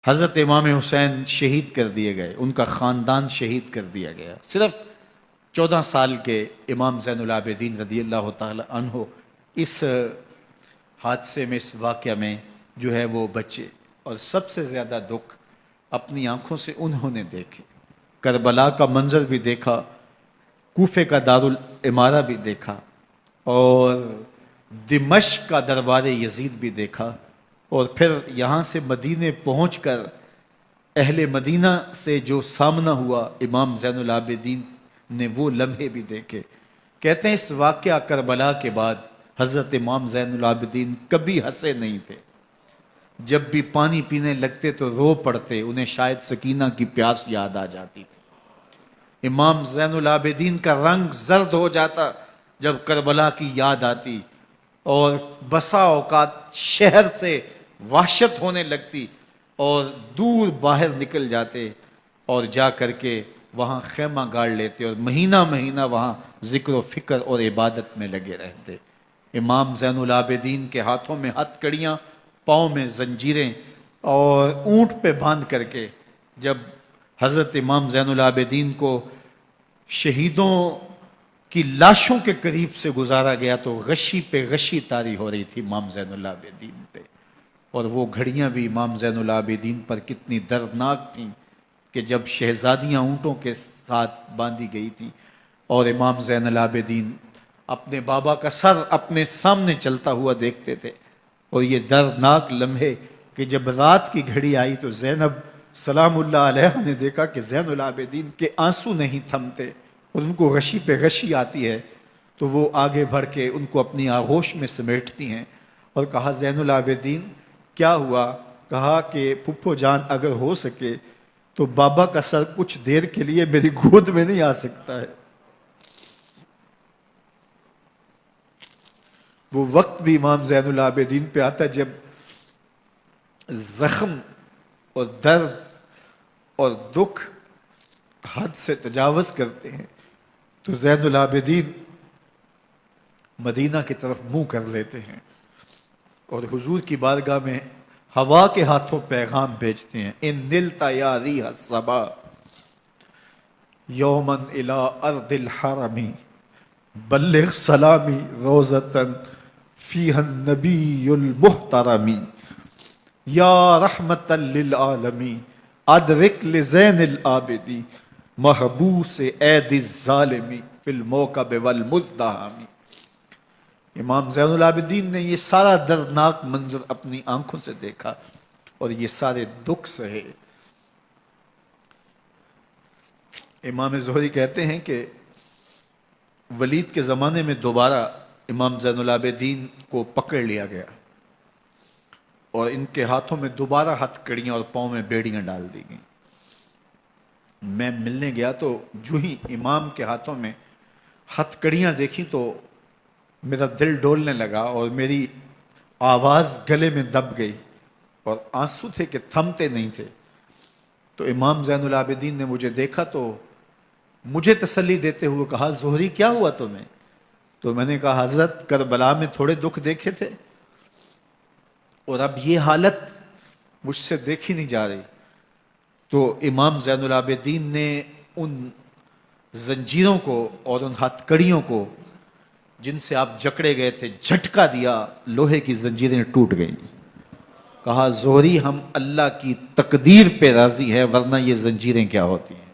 حضرت امام حسین شہید کر دیے گئے، ان کا خاندان شہید کر دیا گیا. صرف 14 سال کے امام زین العابدین رضی اللہ تعالی عنہ اس حادثے میں، اس واقعہ میں جو ہے وہ بچے. اور سب سے زیادہ دکھ اپنی آنکھوں سے انہوں نے دیکھے. کربلا کا منظر بھی دیکھا، کوفے کا دارالعمارہ بھی دیکھا، اور دمشق کا دربار یزید بھی دیکھا، اور پھر یہاں سے مدینے پہنچ کر اہل مدینہ سے جو سامنا ہوا امام زین العابدین نے وہ لمحے بھی دیکھے. کہتے ہیں اس واقعہ کربلا کے بعد حضرت امام زین العابدین کبھی ہنسے نہیں تھے. جب بھی پانی پینے لگتے تو رو پڑتے، انہیں شاید سکینہ کی پیاس یاد آ جاتی تھی. امام زین العابدین کا رنگ زرد ہو جاتا جب کربلا کی یاد آتی، اور بسا اوقات شہر سے وحشت ہونے لگتی اور دور باہر نکل جاتے اور جا کر کے وہاں خیمہ گاڑ لیتے اور مہینہ مہینہ وہاں ذکر و فکر اور عبادت میں لگے رہتے. امام زین العابدین کے ہاتھوں میں ہتھ کڑیاں، پاؤں میں زنجیریں، اور اونٹ پہ باندھ کر کے جب حضرت امام زین العابدین کو شہیدوں کی لاشوں کے قریب سے گزارا گیا تو غشی پہ غشی طاری ہو رہی تھی امام زین العابدین پہ. اور وہ گھڑیاں بھی امام زین العابدین پر کتنی دردناک تھیں کہ جب شہزادیاں اونٹوں کے ساتھ باندھی گئی تھی اور امام زین العابدین اپنے بابا کا سر اپنے سامنے چلتا ہوا دیکھتے تھے. اور یہ دردناک لمحے کہ جب رات کی گھڑی آئی تو زینب سلام اللہ علیہ نے دیکھا کہ زین العابدین کے آنسو نہیں تھمتے اور ان کو غشی پہ غشی آتی ہے، تو وہ آگے بڑھ کے ان کو اپنی آغوش میں سمیٹتی ہیں اور کہا زین العابدین کیا ہوا؟ کہا کہ پھپھو جان اگر ہو سکے تو بابا کا سر کچھ دیر کے لیے میری گود میں نہیں آ سکتا ہے. وہ وقت بھی امام زین العابدین پہ آتا ہے جب زخم اور درد اور دکھ حد سے تجاوز کرتے ہیں تو زین العابدین مدینہ کی طرف منہ کر لیتے ہیں اور حضور کی بارگاہ میں ہوا کے ہاتھوں پیغام بھیجتے ہیں. ان نلتا یا ریح الصبا یومن الی ارض الحرمی بلغ سلامی روزتن فیہا النبی المحترمی یا رحمتا للعالمین ادرک لزین العابدی محبوس عید الظالمی فی الموکب والمزدحمی. امام زین العابدین نے یہ سارا دردناک منظر اپنی آنکھوں سے دیکھا اور یہ سارے دکھ سہے. امام زہری کہتے ہیں کہ ولید کے زمانے میں دوبارہ امام زین العابدین کو پکڑ لیا گیا اور ان کے ہاتھوں میں دوبارہ ہتھ کڑیاں اور پاؤں میں بیڑیاں ڈال دی گئیں. میں ملنے گیا تو جو ہی امام کے ہاتھوں میں ہتھ کڑیاں دیکھی تو میرا دل ڈولنے لگا اور میری آواز گلے میں دب گئی اور آنسو تھے کہ تھمتے نہیں تھے. تو امام زین العابدین نے مجھے دیکھا تو مجھے تسلی دیتے ہوئے کہا زہری کیا ہوا تمہیں؟ تو میں نے کہا حضرت کربلا میں تھوڑے دکھ دیکھے تھے اور اب یہ حالت مجھ سے دیکھی نہیں جا رہی. تو امام زین العابدین نے ان زنجیروں کو اور ان ہتھ کڑیوں کو جن سے آپ جکڑے گئے تھے جھٹکا دیا، لوہے کی زنجیریں ٹوٹ گئیں. کہا زہری ہم اللہ کی تقدیر پہ راضی ہے ورنہ یہ زنجیریں کیا ہوتی ہیں.